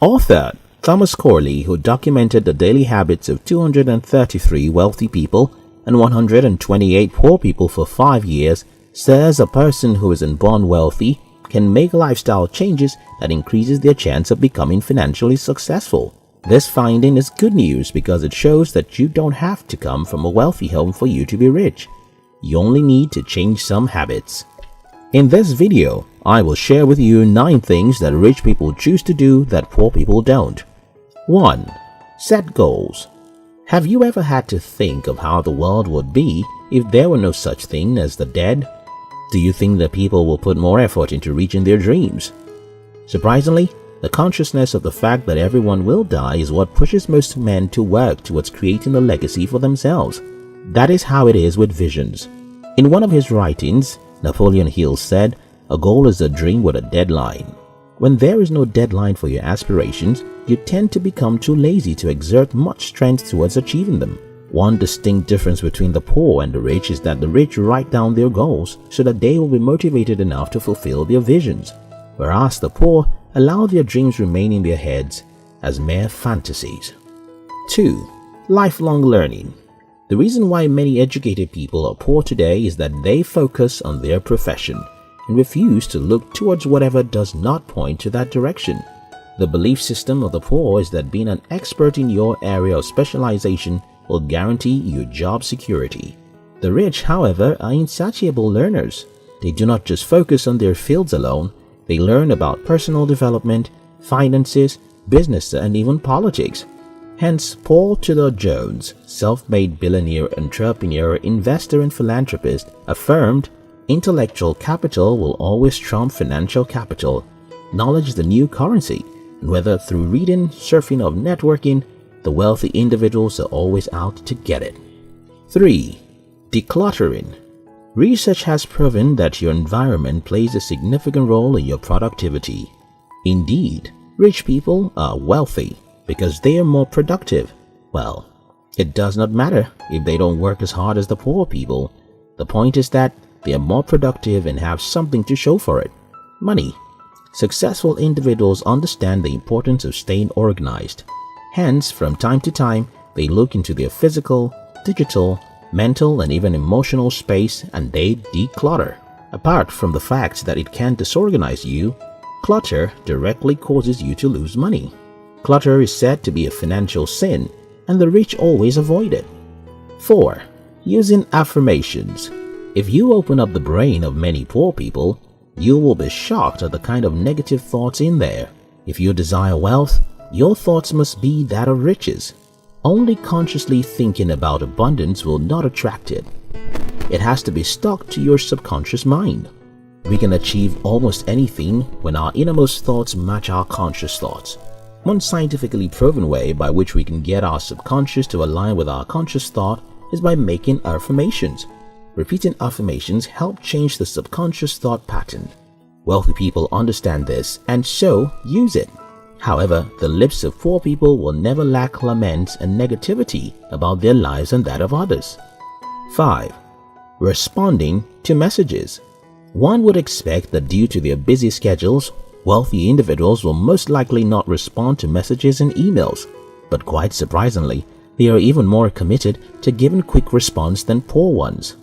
Author Thomas Corley, who documented the daily habits of 233 wealthy people and 128 poor people for 5 years, says a person who isn't born wealthy can make lifestyle changes that increases their chance of becoming financially successful. This finding is good news because it shows that you don't have to come from a wealthy home for you to be rich. You only need to change some habits. In this video, I will share with you 9 things that rich people choose to do that poor people don't. 1. Set goals. Have you ever had to think of how the world would be if there were no such thing as the dead? Do you think that people will put more effort into reaching their dreams? Surprisingly, the consciousness of the fact that everyone will die is what pushes most men to work towards creating a legacy for themselves. That is how it is with visions. In one of his writings, Napoleon Hill said, "A goal is a dream with a deadline." When there is no deadline for your aspirations, you tend to become too lazy to exert much strength towards achieving them. One distinct difference between the poor and the rich is that the rich write down their goals so that they will be motivated enough to fulfill their visions, whereas the poor allow their dreams remain in their heads as mere fantasies. 2. Lifelong learning. The reason why many educated people are poor today is that they focus on their profession and refuse to look towards whatever does not point to that direction. The belief system of the poor is that being an expert in your area of specialization will guarantee you job security. The rich, however, are insatiable learners. They do not just focus on their fields alone, they learn about personal development, finances, business, and even politics. Hence, Paul Tudor Jones, self-made billionaire, entrepreneur, investor, and philanthropist, affirmed, "Intellectual capital will always trump financial capital. Knowledge is the new currency, and whether through reading, surfing, or networking, the wealthy individuals are always out to get it." 3. Decluttering. Research has proven that your environment plays a significant role in your productivity. Indeed, rich people are wealthy because they are more productive. Well, it does not matter if they don't work as hard as the poor people. The point is that they are more productive and have something to show for it. Money. Successful individuals understand the importance of staying organized. Hence, from time to time, they look into their physical, digital, mental, and even emotional space and they declutter. Apart from the fact that it can disorganize you, clutter directly causes you to lose money. Clutter is said to be a financial sin, and the rich always avoid it. 4. Using affirmations. If you open up the brain of many poor people, you will be shocked at the kind of negative thoughts in there. If you desire wealth, your thoughts must be that of riches. Only consciously thinking about abundance will not attract it. It has to be stuck to your subconscious mind. We can achieve almost anything when our innermost thoughts match our conscious thoughts. One scientifically proven way by which we can get our subconscious to align with our conscious thought is by making affirmations. Repeating affirmations help change the subconscious thought pattern. Wealthy people understand this and so use it. However, the lips of poor people will never lack laments and negativity about their lives and that of others. 5. Responding to messages. One would expect that due to their busy schedules, wealthy individuals will most likely not respond to messages and emails, but quite surprisingly, they are even more committed to giving quick response than poor ones.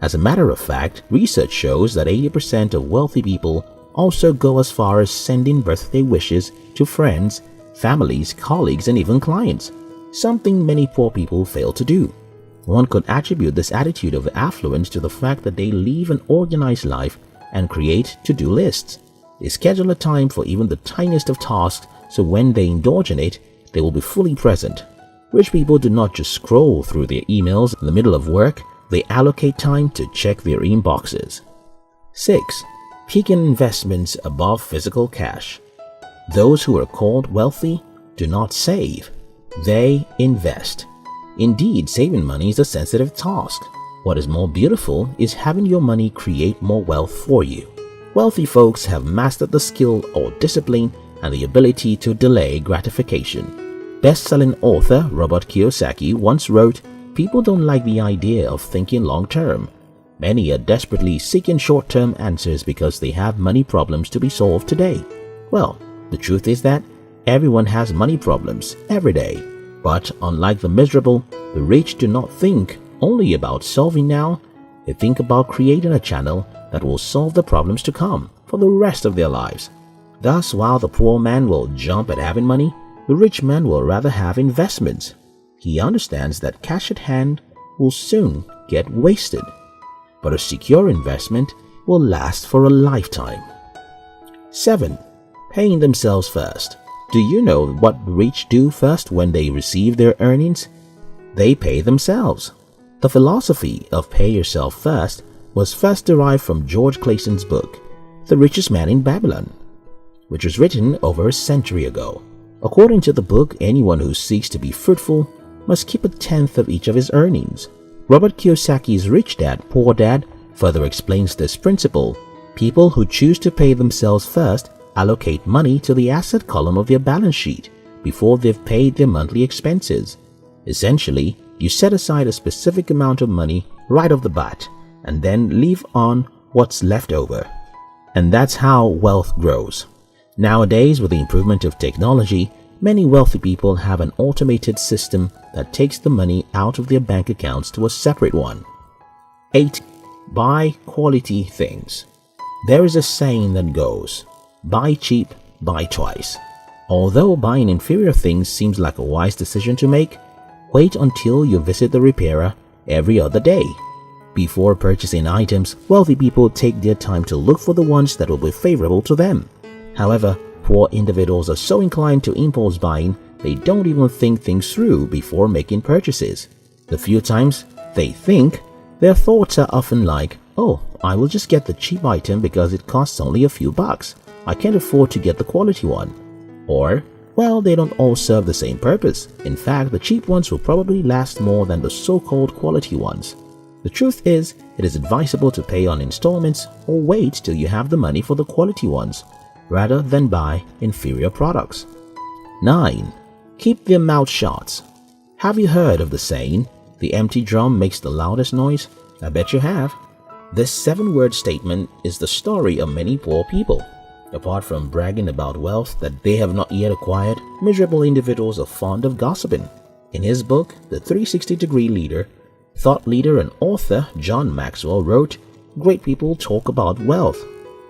As a matter of fact, research shows that 80% of wealthy people also go as far as sending birthday wishes to friends, families, colleagues, and even clients, something many poor people fail to do. One could attribute this attitude of affluence to the fact that they live an organized life and create to-do lists. They schedule a time for even the tiniest of tasks, so when they indulge in it, they will be fully present. Rich people do not just scroll through their emails in the middle of work, they allocate time to check their inboxes. 6. Picking investments above physical cash. Those who are called wealthy do not save, they invest. Indeed, saving money is a sensitive task. What is more beautiful is having your money create more wealth for you. Wealthy folks have mastered the skill or discipline and the ability to delay gratification. Best-selling author Robert Kiyosaki once wrote, "People don't like the idea of thinking long-term. Many are desperately seeking short-term answers because they have money problems to be solved today." Well, the truth is that Everyone has money problems every day. But unlike the miserable, the rich do not think only about solving now. They think about creating a channel that will solve the problems to come for the rest of their lives. Thus, while the poor man will jump at having money, the rich man will rather have investments. He understands that cash at hand will soon get wasted, but a secure investment will last for a lifetime. 7. Paying themselves first. Do you know what the rich do first when they receive their earnings? They pay themselves. The philosophy of pay yourself first was first derived from George Clayton's book, The Richest Man in Babylon, which was written over a century ago. According to the book, anyone who seeks to be fruitful must keep 1/10 of each of his earnings. Robert Kiyosaki's Rich Dad, Poor Dad further explains this principle. People who choose to pay themselves first allocate money to the asset column of their balance sheet before they've paid their monthly expenses. Essentially, you set aside a specific amount of money right off the bat and then leave on what's left over. And that's how wealth grows. Nowadays, with the improvement of technology, many wealthy people have an automated system that takes the money out of their bank accounts to a separate one. 8. Buy quality things. There is a saying that goes, buy cheap, buy twice. Although buying inferior things seems like a wise decision to make, wait until you visit the repairer every other day. Before purchasing items, wealthy people take their time to look for the ones that will be favorable to them. However, poor individuals are so inclined to impulse buying, they don't even think things through before making purchases. The few times they think, their thoughts are often like, oh, I will just get the cheap item because it costs only a few bucks. I can't afford to get the quality one. Or, well, they don't all serve the same purpose. In fact, the cheap ones will probably last more than the so-called quality ones. The truth is, it is advisable to pay on installments or wait till you have the money for the quality ones, rather than buy inferior products. 9. Keep their mouth shut. Have you heard of the saying, the empty drum makes the loudest noise? I bet you have. This 7-word statement is the story of many poor people. Apart from bragging about wealth that they have not yet acquired, miserable individuals are fond of gossiping. In his book, The 360-Degree Leader, thought leader and author John Maxwell wrote, "Great people talk about wealth.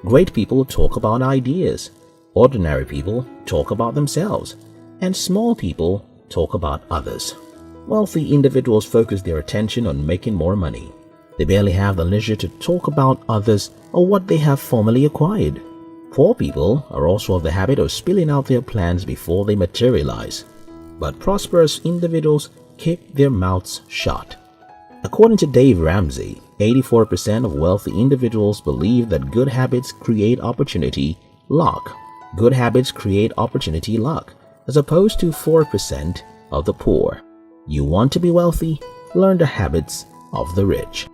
Great people talk about ideas. Ordinary people talk about themselves. And small people talk about others." Wealthy individuals focus their attention on making more money. They barely have the leisure to talk about others or what they have formerly acquired. Poor people are also of the habit of spilling out their plans before they materialize. But prosperous individuals keep their mouths shut. According to Dave Ramsey, 84% of wealthy individuals believe that good habits create opportunity luck. Good habits create opportunity luck, as opposed to 4% of the poor. You want to be wealthy? Learn the habits of the rich.